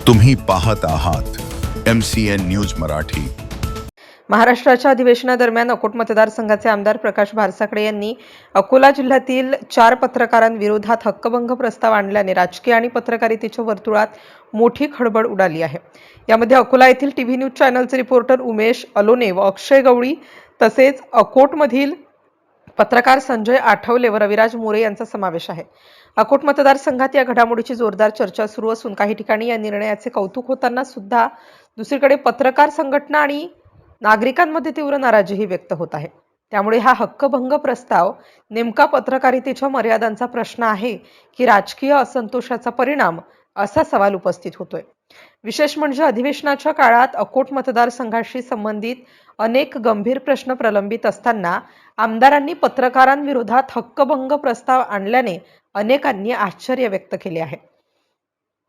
तुम्ही पाहत आहात MCN न्यूज मराठी। महाराष्ट्राच्या अधिवेशनादरम्यान अकोट मतदारसंघाचे आमदार प्रकाश भारसाकडे यांनी अकोला जिल्ह्यातील 4 पत्रकारांविरोधात हक्कभंग प्रस्ताव आणल्याने राजकीय आणि पत्रकारितेच्या वर्तुळात मोठी खळबळ उडाली आहे। यामध्ये अकोला येथील टीव्ही न्यूज चॅनलचे रिपोर्टर उमेश अलोने व अक्षय गवळी तसेच अकोटमधील पत्रकार संजय आठवले व रविराज मोरे यांचा समावेश आहे। अकोट मतदारसंघात या घडामोडीची जोरदार चर्चा सुरू असून काही ठिकाणी या निर्णयाचे कौतुक होताना सुद्धा दुसरीकडे पत्रकार संघटना आणि नागरिकांमध्ये तीव्र नाराजीही व्यक्त होत आहे। त्यामुळे हा हक्कभंग प्रस्ताव नेमका पत्रकारितेच्या मर्यादांचा प्रश्न आहे की राजकीय असंतोषाचा परिणाम, असा सवाल उपस्थित होतोय। विशेष म्हणजे अधिवेशनाच्या काळात अकोट मतदारसंघाशी संबंधित अनेक गंभीर प्रश्न प्रलंबित असताना आमदारांनी पत्रकारांविरोधात हक्कभंग प्रस्ताव आणल्याने अनेकांनी आश्चर्य व्यक्त केले आहे।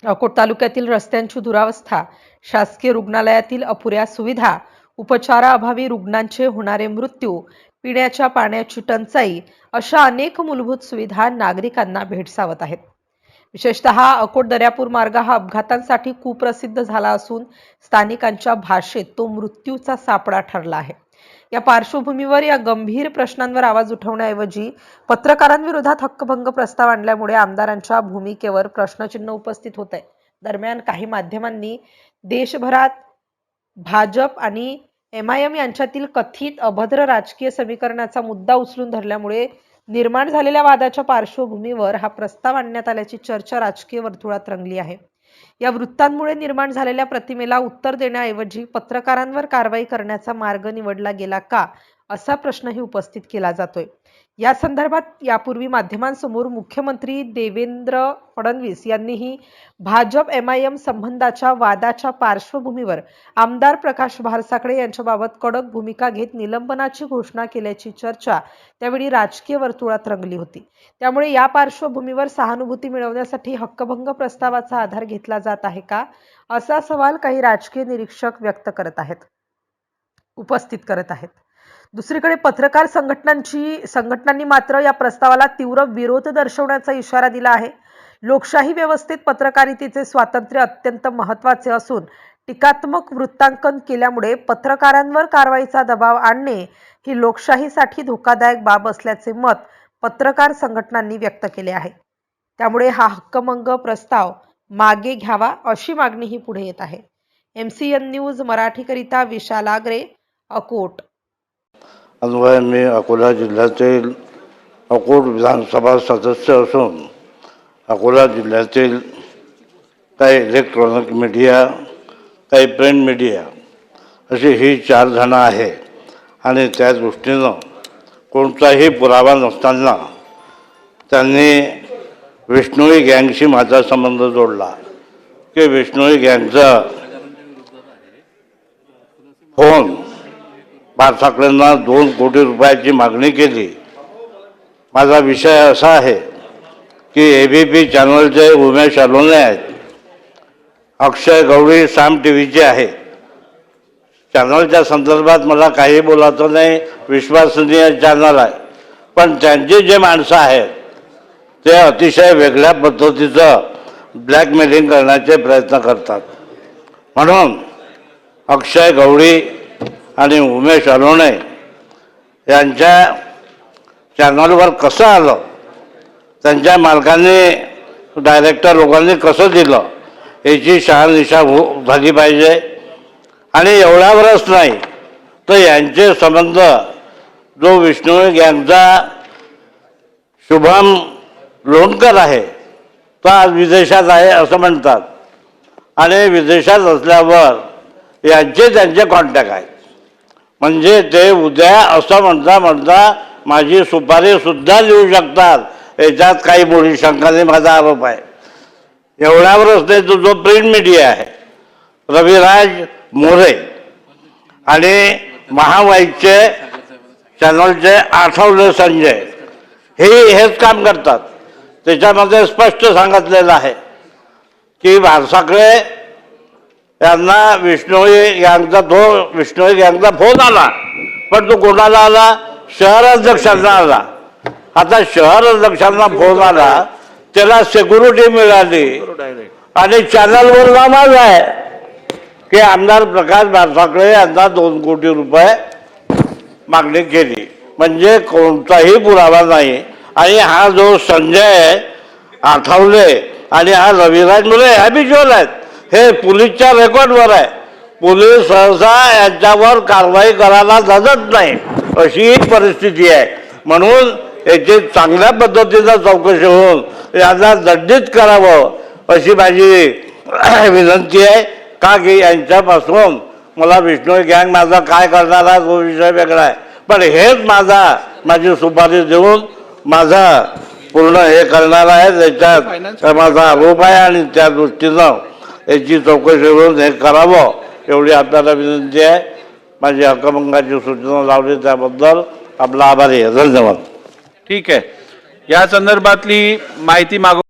अकोट तालुक्यातील रस्त्यांची दुरावस्था, शासकीय रुग्णालयातील अपुऱ्या सुविधा, उपचाराअभावी रुग्णांचे होणारे मृत्यू, पिण्याच्या पाण्याची टंचाई अशा अनेक मूलभूत सुविधा नागरिकांना भेडसावत आहेत। विशेषतः अकोट दर्यापूर मार्ग हा अपघातांसाठी कुप्रसिद्ध झाला असून स्थानिकांच्या भाषेत तो मृत्यूचा सापळा ठरला आहे। या पार्श्वभूमीवर या गंभीर प्रश्नांवर आवाज उठवण्याऐवजी पत्रकारांविरोधात हक्कभंग प्रस्ताव आणल्यामुळे आमदारांच्या भूमिकेवर प्रश्नचिन्ह उपस्थित होत आहे। दरम्यान काही माध्यमांनी देशभरात भाजप आणि MIM यांच्यातील कथित अभद्र राजकीय समीकरणाचा मुद्दा उचलून धरल्यामुळे निर्माण झालेल्या वादाच्या पार्श्वभूमीवर हा प्रस्ताव आणण्यात आल्याची चर्चा राजकीय वर्तुळात रंगली आहे। या वृत्तांमुळे निर्माण झालेल्या प्रतिमेला उत्तर देण्याऐवजी पत्रकारांवर कारवाई करण्याचा मार्ग निवडला गेला का, असा प्रश्नही उपस्थित केला जातोय। या संदर्भात यापूर्वी माध्यमांसमोर मुख्यमंत्री देवेंद्र फडणवीस यांनीही भाजप MIM संबंधाच्या वादाच्या पार्श्वभूमीवर आमदार प्रकाश भारसाकडे यांच्याबाबत कडक भूमिका घेत निलंबनाची घोषणा केल्याची चर्चा त्यावेळी राजकीय वर्तुळात रंगली होती। त्यामुळे या पार्श्वभूमीवर सहानुभूती मिळवण्यासाठी हक्कभंग प्रस्तावाचा आधार घेतला जात आहे का, असा सवाल काही राजकीय निरीक्षक उपस्थित करत आहेत। दुसरीकडे पत्रकार संघटनांनी मात्र या प्रस्तावाला तीव्र विरोध दर्शवण्याचा इशारा दिला आहे। लोकशाही व्यवस्थेत पत्रकारितेचे स्वातंत्र्य अत्यंत महत्त्वाचे असून टीकात्मक वृत्तांकन केल्यामुळे पत्रकारांवर कारवाईचा दबाव आणणे ही लोकशाहीसाठी धोकादायक बाब असल्याचे मत पत्रकार संघटनांनी व्यक्त केले आहे। त्यामुळे हा हक्कभंग प्रस्ताव मागे घ्यावा अशी मागणीही पुढे येत आहे। MCN न्यूज मराठीकरिता विशाल आगरे, अकोट। अन्वय मी अकोला जिल्ह्यातील अकोट विधानसभा सदस्य असून अकोला जिल्ह्यातील काही इलेक्ट्रॉनिक मीडिया, काही प्रिंट मीडिया अशी ही 4 जणं आहे आणि त्या दृष्टीनं कोणताही पुरावा नसताना त्यांनी विष्णोई गँगशी माझा संबंध जोडला की विष्णोई गँगचा फोन भारसाकडेंना 2 कोटी रुपयाची मागणी केली। माझा विषय असा आहे की ABP चॅनलचे उमेश अलोने आहेत, अक्षय गवळी साम टीव्हीचे आहे। चॅनलच्या संदर्भात मला काही बोलायचं नाही, विश्वसनीय चॅनल आहे, पण त्यांचे जे माणसं आहेत ते अतिशय वेगळ्या पद्धतीचं ब्लॅकमेलिंग करण्याचे प्रयत्न करतात। म्हणून अक्षय गवळी आणि उमेश अलोने यांच्या चॅनलवर कसं आलं, त्यांच्या मालकांनी डायरेक्टर लोकांनी कसं दिलं याची शहानिशा झाली पाहिजे। आणि एवढ्यावरच नाही तर यांचे संबंध जो विष्णोई गँगचा शुभम लोणकर आहे तो आज विदेशात आहे असं म्हणतात आणि विदेशात असल्यावर त्यांचे कॉन्टॅक्ट आहेत। म्हणजे ते उद्या असं म्हणता माझी सुपारी सुद्धा देऊ शकतात, याच्यात काही बोली शंका नाही, माझा आरोप आहे। एवढ्यावरच नाही तो जो प्रिंट मीडिया आहे रविराज मोरे आणि महावाईचे चॅनलचे आठवले संजय हेच काम करतात। त्याच्यामध्ये स्पष्ट सांगितलेलं आहे की भारसाकडे यांना विष्णोई गँगचा फोन आला, पण तो कोणाला आला? शहर अध्यक्षांना आला। आता शहर अध्यक्षांना फोन आला, त्याला सिक्युरिटी मिळाली आणि चॅनलवर नाव आहे की आमदार प्रकाश भारसाखळे यांना 2 कोटी रुपये मागणी केली, म्हणजे कोणताही पुरावा नाही. आणि हा जो संजय आठवले आणि हा रविराज मुले हॅबिच्युअल आहेत, हे पोलीसच्या रेकॉर्डवर आहे. पोलीस सहसा यांच्यावर कारवाई करायला धजत नाही, अशी ही परिस्थिती आहे. म्हणून याची चांगल्या पद्धतीनं चौकशी होऊन यांना दंडित करावं अशी माझी विनंती आहे. का की यांच्यापासून मला विष्णू गँग माझा काय करणार आहे तो विषय वेगळा आहे, पण हेच माझी सुपारी देऊन माझा पूर्ण हे करणार आहे, त्याच्यात माझा आरोप आहे. आणि त्या दृष्टीनं याची चौकशी होऊन हे करावं एवढी आपल्याला विनंती आहे. माझी हक्कभंगाची सूचना लावली त्याबद्दल आपला आभारी आहे. धन्यवाद. ठीक आहे. या संदर्भातली माहिती मागू